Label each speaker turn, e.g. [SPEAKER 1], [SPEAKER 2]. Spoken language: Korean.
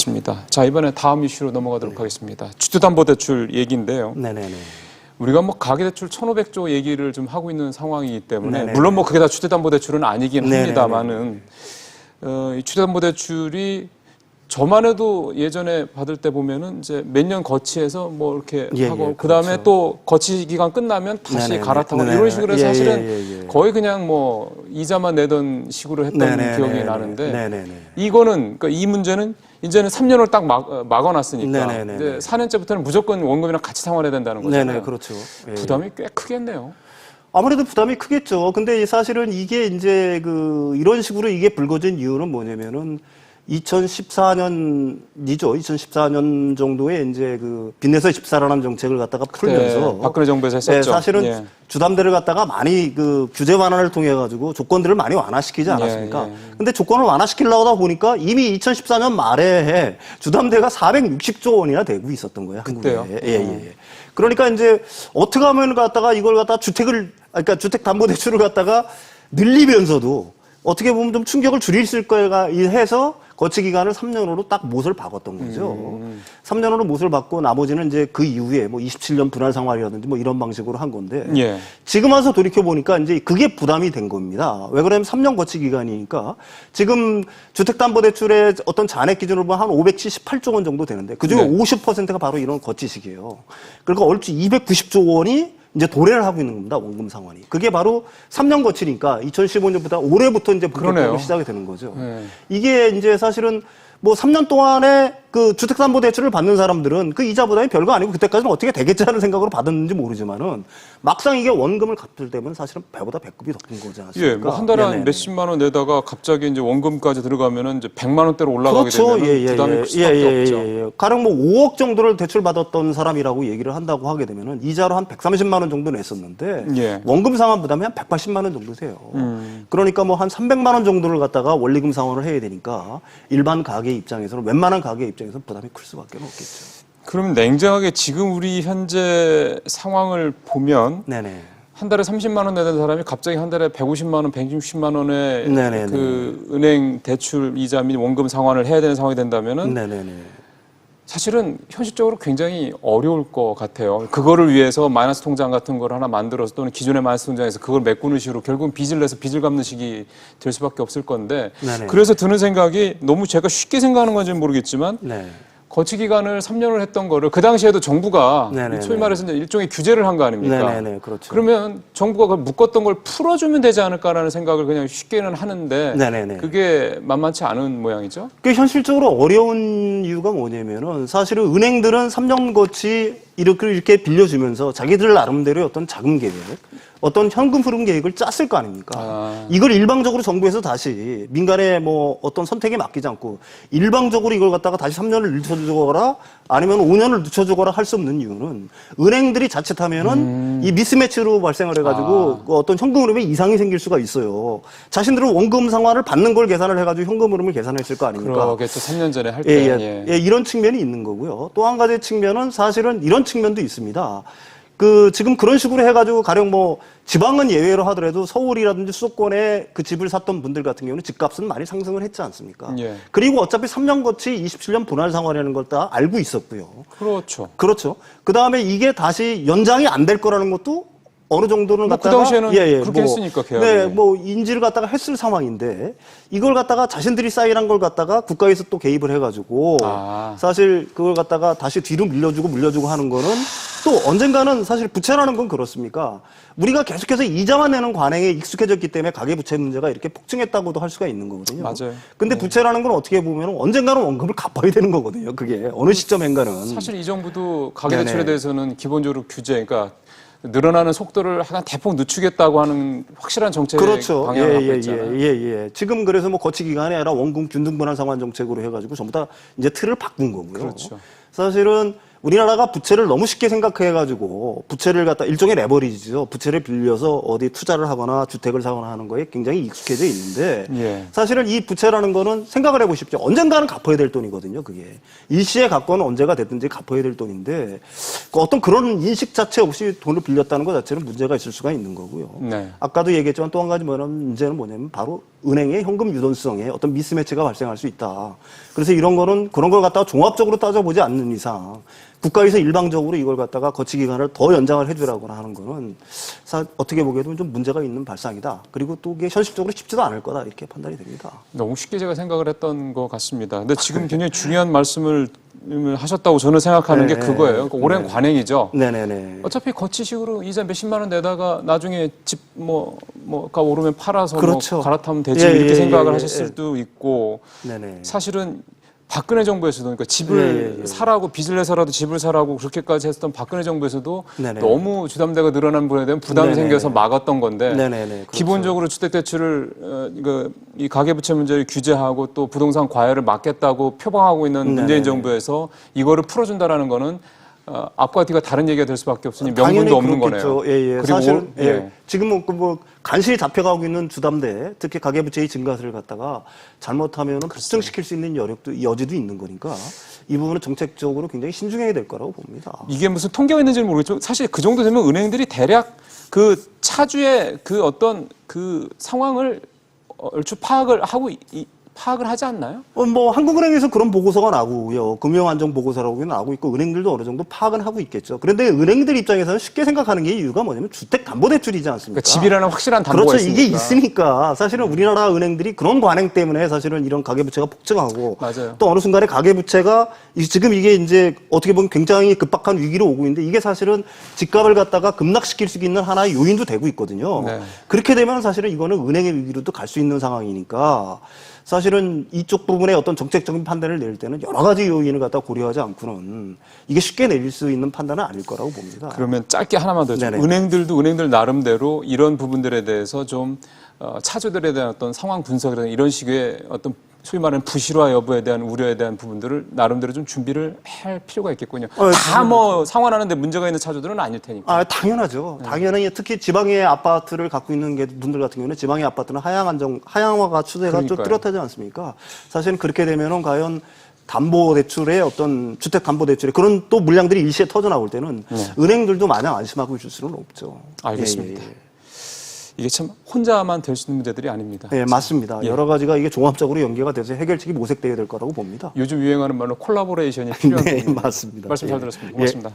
[SPEAKER 1] 그렇습니다. 자, 이번에 다음 이슈로 넘어가도록 하겠습니다. 주택담보대출 얘기인데요.
[SPEAKER 2] 네네네.
[SPEAKER 1] 우리가 뭐 가계대출 1,500조 얘기를 좀 하고 있는 상황이기 때문에
[SPEAKER 2] 네네네.
[SPEAKER 1] 물론 뭐 그게 다 주택담보대출은 아니긴
[SPEAKER 2] 네네네.
[SPEAKER 1] 합니다만은 이 주택담보대출이 저만 해도 예전에 받을 때 보면은 이제 몇 년 거치해서 뭐 이렇게
[SPEAKER 2] 예,
[SPEAKER 1] 하고
[SPEAKER 2] 예,
[SPEAKER 1] 그다음에
[SPEAKER 2] 그렇죠.
[SPEAKER 1] 또 거치 기간 끝나면 다시
[SPEAKER 2] 네네네.
[SPEAKER 1] 갈아타고
[SPEAKER 2] 네네네.
[SPEAKER 1] 이런 식으로 해서
[SPEAKER 2] 예,
[SPEAKER 1] 사실은
[SPEAKER 2] 예, 예.
[SPEAKER 1] 거의 그냥 뭐 이자만 내던 식으로 했던
[SPEAKER 2] 네네네.
[SPEAKER 1] 기억이 나는데
[SPEAKER 2] 네네네.
[SPEAKER 1] 이거는 그러니까 이 문제는 이제는 3년을 딱 막아놨으니까
[SPEAKER 2] 네네네.
[SPEAKER 1] 이제 4년째부터는 무조건 원금이랑 같이 생활해야 된다는 거잖아요.
[SPEAKER 2] 네네, 그렇죠. 예.
[SPEAKER 1] 부담이 꽤 크겠네요.
[SPEAKER 2] 아무래도 부담이 크겠죠. 근데 사실은 이게 이제 이런 식으로 이게 불거진 이유는 뭐냐면은 2014년이죠. 2014년 정도에 이제 빚내서 집사라는 정책을 갖다가 풀면서
[SPEAKER 1] 박근혜 정부에서 했었죠.
[SPEAKER 2] 네, 사실은
[SPEAKER 1] 예.
[SPEAKER 2] 주담대를 갖다가 많이 규제 완화를 통해 가지고 조건들을 많이 완화시키지 않았습니까?
[SPEAKER 1] 예.
[SPEAKER 2] 근데 조건을 완화시키려고 하다 보니까 이미 2014년 말에 주담대가 460조 원이나 되고 있었던 거예요.
[SPEAKER 1] 그때요?
[SPEAKER 2] 한국에. 예. 그러니까 이제 어떻게 하면 갖다가 이걸 갖다가 그러니까 주택담보대출을 갖다가 늘리면서도 어떻게 보면 좀 충격을 줄일 수 있을까 해서 거치 기간을 3년으로 딱 못을 박았던 거죠. 3년으로 못을 박고 나머지는 이제 그 이후에 뭐 27년 분할 생활이라든지 뭐 이런 방식으로 한 건데
[SPEAKER 1] 예.
[SPEAKER 2] 지금 와서 돌이켜 보니까 이제 그게 부담이 된 겁니다. 왜 그러냐면 3년 거치 기간이니까 지금 주택담보대출의 어떤 잔액 기준으로 보면 한 578조 원 정도 되는데 그중에
[SPEAKER 1] 네.
[SPEAKER 2] 50%가 바로 이런 거치식이에요. 그러니까 얼추 290조 원이 이제 도래를 하고 있는 겁니다. 원금 상환이. 그게 바로 3년 거치니까 2015년부터 올해부터 이제 본격적으로 시작이 되는 거죠.
[SPEAKER 1] 네.
[SPEAKER 2] 이게 이제 사실은 뭐 3년 동안에 주택담보대출을 받는 사람들은 그 이자 부담이 별거 아니고 그때까지는 어떻게 되겠지 하는 생각으로 받았는지 모르지만은 막상 이게 원금을 갚을 때면 사실은 배보다 배꼽이 더 큰 거지 않습니까?
[SPEAKER 1] 예, 뭐 한 달에 한 몇십만 원 내다가 갑자기 이제 원금까지 들어가면은 이제 100만 원대로 올라가게
[SPEAKER 2] 그렇죠.
[SPEAKER 1] 되면 부담이 클 수밖에 없죠.
[SPEAKER 2] 가령 뭐 5억 정도를 대출 받았던 사람이라고 얘기를 한다고 하게 되면은 이자로 한 130만 원 정도 냈었는데
[SPEAKER 1] 예.
[SPEAKER 2] 원금 상환 부담이 한 180만 원 정도 돼요. 그러니까 뭐 한 300만 원 정도를 갖다가 원리금 상환을 해야 되니까 일반 가게 입장에서는 웬만한 가게 입장에서는 부담이 클 수밖에 없겠죠.
[SPEAKER 1] 그럼 냉정하게 지금 우리 현재 상황을 보면
[SPEAKER 2] 네네.
[SPEAKER 1] 한 달에 30만 원 내던 사람이 갑자기 한 달에 150만 원, 160만 원의
[SPEAKER 2] 네네네.
[SPEAKER 1] 그 은행 대출 이자 및 원금 상환을 해야 되는 상황이 된다면은
[SPEAKER 2] 네네네.
[SPEAKER 1] 사실은 현실적으로 굉장히 어려울 것 같아요. 그거를 위해서 마이너스 통장 같은 걸 하나 만들어서 또는 기존의 마이너스 통장에서 그걸 메꾸는 식으로 결국은 빚을 내서 빚을 갚는 식이 될 수밖에 없을 건데
[SPEAKER 2] 네네.
[SPEAKER 1] 그래서 드는 생각이 너무 제가 쉽게 생각하는 건지는 모르겠지만
[SPEAKER 2] 네.
[SPEAKER 1] 거치 기간을 3년을 했던 거를 그 당시에도 정부가
[SPEAKER 2] 네네네.
[SPEAKER 1] 소위 말해서 이제 일종의 규제를 한 거 아닙니까?
[SPEAKER 2] 네네네. 그렇죠.
[SPEAKER 1] 그러면 정부가 그걸 묶었던 걸 풀어주면 되지 않을까라는 생각을 그냥 쉽게는 하는데
[SPEAKER 2] 네네네.
[SPEAKER 1] 그게 만만치 않은 모양이죠.
[SPEAKER 2] 그 현실적으로 어려운 이유가 뭐냐면은 사실은 은행들은 3년 거치 이렇게 빌려주면서 자기들 나름대로의 어떤 자금 계획, 어떤 현금 흐름 계획을 짰을 거 아닙니까? 이걸 일방적으로 정부에서 다시 민간의 뭐 어떤 선택에 맡기지 않고 일방적으로 이걸 갖다가 다시 3년을 늦춰주거나 아니면 5년을 늦춰주거나 할 수 없는 이유는 은행들이 자칫하면은 이 미스매치로 발생을 해가지고 그 어떤 현금 흐름에 이상이 생길 수가 있어요. 자신들은 원금 상환을 받는 걸 계산을 해가지고 현금 흐름을 계산했을 거 아닙니까?
[SPEAKER 1] 그러겠죠. 3년 전에 할 때.
[SPEAKER 2] 예, 이런 측면이 있는 거고요. 또 한 가지 측면은 사실은 이런 측면도 있습니다. 지금 그런 식으로 해가지고 가령 뭐 지방은 예외로 하더라도 서울이라든지 수도권에 그 집을 샀던 분들 같은 경우는 집값은 많이 상승을 했지 않습니까?
[SPEAKER 1] 예.
[SPEAKER 2] 그리고 어차피 3년 거치 27년 분할 상환이라는 걸 다 알고 있었고요.
[SPEAKER 1] 그렇죠.
[SPEAKER 2] 그렇죠. 그 다음에 이게 다시 연장이 안 될 거라는 것도 어느 정도는
[SPEAKER 1] 뭐 그
[SPEAKER 2] 갖다가
[SPEAKER 1] 당시에는 그렇게 했으니까 계약을.
[SPEAKER 2] 네, 뭐 인지를 갖다가 했을 상황인데 이걸 갖다가 자신들이 사인한 걸 갖다가 국가에서 또 개입을 해가지고 사실 그걸 갖다가 다시 뒤로 물려주고 하는 거는 또 언젠가는 사실 부채라는 건 그렇습니까? 우리가 계속해서 이자만 내는 관행에 익숙해졌기 때문에 가계부채 문제가 이렇게 폭증했다고도 할 수가 있는 거거든요.
[SPEAKER 1] 맞아요.
[SPEAKER 2] 근데 부채라는 건 어떻게 보면 언젠가는 원금을 갚아야 되는 거거든요. 그게 어느 시점인가는.
[SPEAKER 1] 사실 이 정부도 가계대출에 대해서는 기본적으로 규제, 그러니까 늘어나는 속도를 하나 대폭 늦추겠다고 하는 확실한 정책
[SPEAKER 2] 그렇죠.
[SPEAKER 1] 방향을 갖고 있잖아요.
[SPEAKER 2] 예. 지금 그래서 뭐 거치 기간이 아니라 원금 균등 분할 상환 정책으로 해가지고 전부 다 이제 틀을 바꾼 거고요.
[SPEAKER 1] 그렇죠.
[SPEAKER 2] 사실은 우리나라가 부채를 너무 쉽게 생각해가지고 부채를 갖다 일종의 레버리지죠. 부채를 빌려서 어디 투자를 하거나 주택을 사거나 하는 거에 굉장히 익숙해져 있는데
[SPEAKER 1] 예.
[SPEAKER 2] 사실은 이 부채라는 거는 생각을 해보십시오. 언젠가는 갚아야 될 돈이거든요. 그게 일시에 갚거나 언제가 됐든지 갚아야 될 돈인데 그 어떤 그런 인식 자체 없이 돈을 빌렸다는 것 자체는 문제가 있을 수가 있는 거고요.
[SPEAKER 1] 네.
[SPEAKER 2] 아까도 얘기했지만 또 한 가지 문제는 뭐냐면 바로 은행의 현금 유동성에 어떤 미스매치가 발생할 수 있다. 그래서 이런 거는 그런 걸 갖다가 종합적으로 따져보지 않는 이상 국가에서 일방적으로 이걸 갖다가 거치 기간을 더 연장을 해주라거나 하는 거는 어떻게 보기에도 좀 문제가 있는 발상이다. 그리고 또 이게 현실적으로 쉽지도 않을 거다 이렇게 판단이 됩니다.
[SPEAKER 1] 너무 쉽게 제가 생각을 했던 것 같습니다. 근데 지금 굉장히 중요한 말씀을 하셨다고 저는 생각하는 게 그거예요. 그러니까 오랜 관행이죠.
[SPEAKER 2] 네네네.
[SPEAKER 1] 어차피 거치식으로 이자 몇십만 원 내다가 나중에 집 뭐가 오르면 팔아서
[SPEAKER 2] 그렇죠.
[SPEAKER 1] 뭐 갈아타면 되지
[SPEAKER 2] 예,
[SPEAKER 1] 이렇게
[SPEAKER 2] 예,
[SPEAKER 1] 생각을
[SPEAKER 2] 예,
[SPEAKER 1] 하실
[SPEAKER 2] 예.
[SPEAKER 1] 수도 있고
[SPEAKER 2] 네네.
[SPEAKER 1] 사실은 박근혜 정부에서도 그러니까 집을 사라고 빚을 내서라도 집을 사라고 그렇게까지 했던 박근혜 정부에서도
[SPEAKER 2] 네네.
[SPEAKER 1] 너무 주담대가 늘어난 분에 대한 부담이
[SPEAKER 2] 네네.
[SPEAKER 1] 생겨서 막았던 건데
[SPEAKER 2] 네네네. 그렇죠.
[SPEAKER 1] 기본적으로 주택대출을 이 가계부채 문제를 규제하고 또 부동산 과열을 막겠다고 표방하고 있는 문재인
[SPEAKER 2] 네네.
[SPEAKER 1] 정부에서 이거를 풀어준다라는 거는 앞과 뒤가 다른 얘기가 될 수밖에 없으니
[SPEAKER 2] 당연히
[SPEAKER 1] 명분도 없는
[SPEAKER 2] 그렇겠죠.
[SPEAKER 1] 거네요.
[SPEAKER 2] 예, 예.
[SPEAKER 1] 그리고
[SPEAKER 2] 사실은
[SPEAKER 1] 예.
[SPEAKER 2] 지금 뭐 간신히 잡혀가고 있는 주담대, 특히 가계부채의 증가세를 갖다가 잘못하면 폭증시킬 수 있는 여지도 있는 거니까 이 부분은 정책적으로 굉장히 신중해야 될 거라고 봅니다.
[SPEAKER 1] 이게 무슨 통계가 있는지는 모르겠지만 사실 그 정도 되면 은행들이 대략 그 차주의 그 어떤 그 상황을 얼추 파악을 하지 않나요?
[SPEAKER 2] 뭐 한국은행에서 그런 보고서가 나오고요. 금융안정 보고서라고 나오고 있고 은행들도 어느 정도 파악은 하고 있겠죠. 그런데 은행들 입장에서는 쉽게 생각하는 게 이유가 뭐냐면 주택담보대출이지 않습니까?
[SPEAKER 1] 그러니까 집이라는 확실한 담보가
[SPEAKER 2] 그렇죠.
[SPEAKER 1] 있으니까.
[SPEAKER 2] 이게 있으니까 사실은 우리나라 은행들이 그런 관행 때문에 사실은 이런 가계부채가 폭증하고
[SPEAKER 1] 맞아요.
[SPEAKER 2] 또 어느 순간에 가계부채가 지금 이게 이제 어떻게 보면 굉장히 급박한 위기로 오고 있는데 이게 사실은 집값을 갖다가 급락시킬 수 있는 하나의 요인도 되고 있거든요.
[SPEAKER 1] 네.
[SPEAKER 2] 그렇게 되면 사실은 이거는 은행의 위기로도 갈 수 있는 상황이니까 사실은 이쪽 부분에 어떤 정책적인 판단을 내릴 때는 여러 가지 요인을 갖다 고려하지 않고는 이게 쉽게 내릴 수 있는 판단은 아닐 거라고 봅니다.
[SPEAKER 1] 그러면 짧게 하나만 더 좀. 은행들도 은행들 나름대로 이런 부분들에 대해서 좀 차주들에 대한 어떤 상황 분석이라든가 이런 식의 어떤 소위 말하는 부실화 여부에 대한 우려에 대한 부분들을 나름대로 좀 준비를 할 필요가 있겠군요. 다 뭐 상환하는데 문제가 있는 차주들은 아닐 테니까.
[SPEAKER 2] 당연하죠. 당연히 특히 지방의 아파트를 갖고 있는 분들 같은 경우는 지방의 아파트는 하향화가 추세가 좀 뚜렷하지 않습니까? 사실은 그렇게 되면은 과연 담보대출의 어떤 주택담보대출의 그런 또 물량들이 일시에 터져 나올 때는 은행들도 마냥 안심하고 있을 수는 없죠.
[SPEAKER 1] 알겠습니다. 이게 참 혼자만 될 수 있는 문제들이 아닙니다.
[SPEAKER 2] 네, 맞습니다. 여러 가지가 이게 종합적으로 연계가 돼서 해결책이 모색되어야 될 거라고 봅니다.
[SPEAKER 1] 요즘 유행하는 말로 콜라보레이션이 필요한
[SPEAKER 2] 네,
[SPEAKER 1] 부분입니다.
[SPEAKER 2] 맞습니다.
[SPEAKER 1] 말씀 잘 들었습니다. 고맙습니다.